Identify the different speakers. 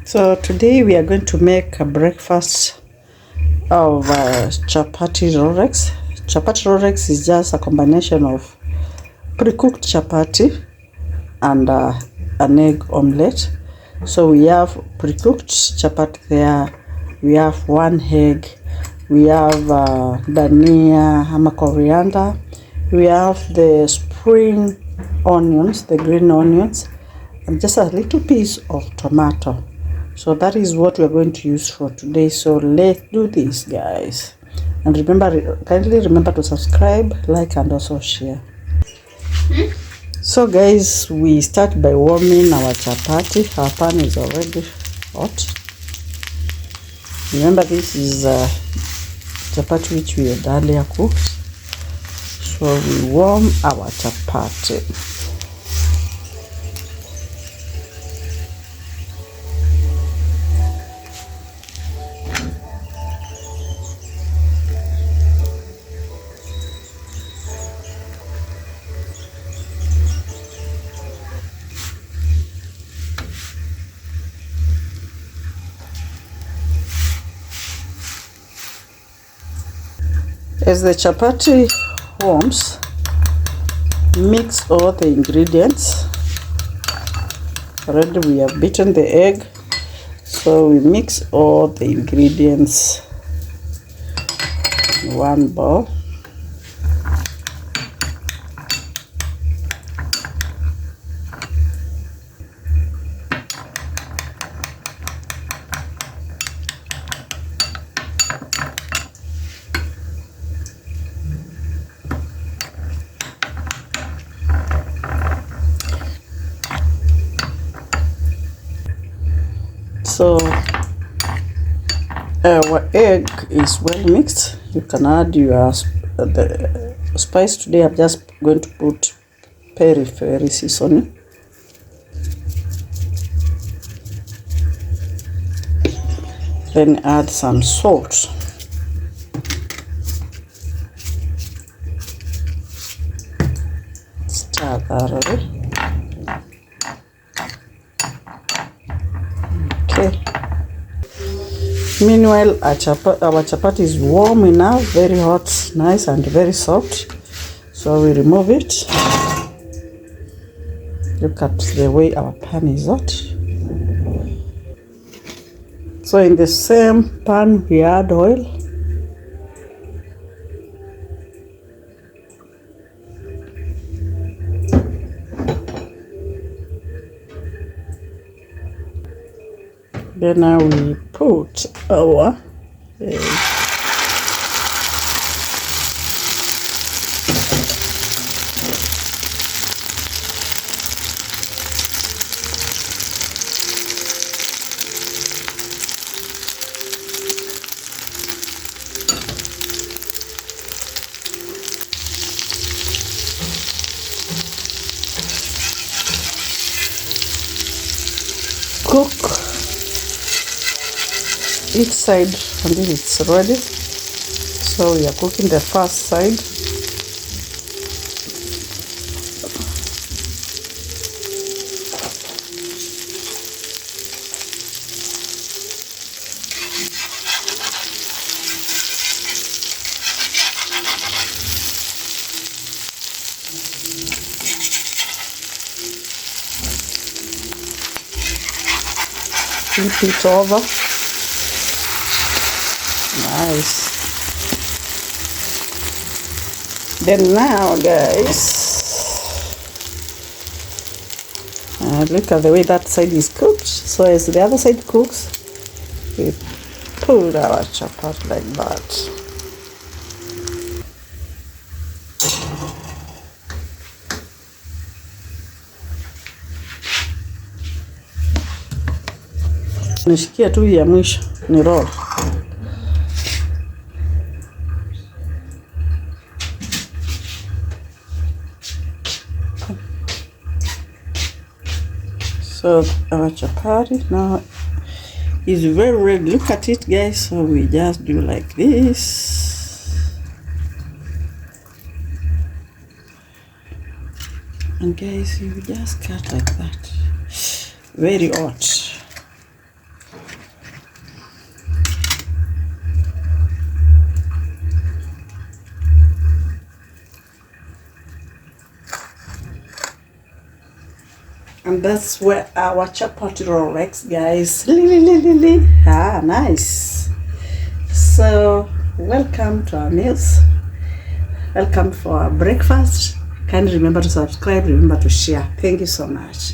Speaker 1: So today we are going to make a breakfast of chapati rolex. Chapati rolex is just a combination of pre-cooked chapati and an egg omelette. So we have pre-cooked chapati there. We have one egg. We have dania, ama coriander. We have the spring onions, the green onions, and just a little piece of tomato. So that is what we're going to use for today. So let's do this, guys. And remember, kindly remember to subscribe, like, and also share. So guys, we start by warming our chapati. Our pan is already hot. Remember, this is chapati which we had earlier cooked. So we warm our chapati. As the chapati warms, mix all the ingredients. Already we have beaten the egg, so we mix all the ingredients in one bowl. So our egg is well mixed. You can add your the spice. Today I'm just going to put peri seasoning. Then add some salt. Stir thoroughly. Okay. Meanwhile, our chapati is warm enough, very hot, nice and very soft. So we remove it. Look at the way our pan is hot. So in the same pan we add oil. Then now we put our egg. Cook each side until it's ready. So we are cooking the first side. Flip it over. Nice. Then now, guys, look at the way that side is cooked. So as the other side cooks, we put our chapati like that. Nishikia tu ya mwisho ni roll. So our chapati now is very red. Look at it, guys. So we just do like this. And guys, you just cut like that. Very hot. And that's where our chapati rolex, guys. Nice. So welcome to our meals. Welcome for our breakfast. Kindly remember to subscribe, remember to share. Thank you so much.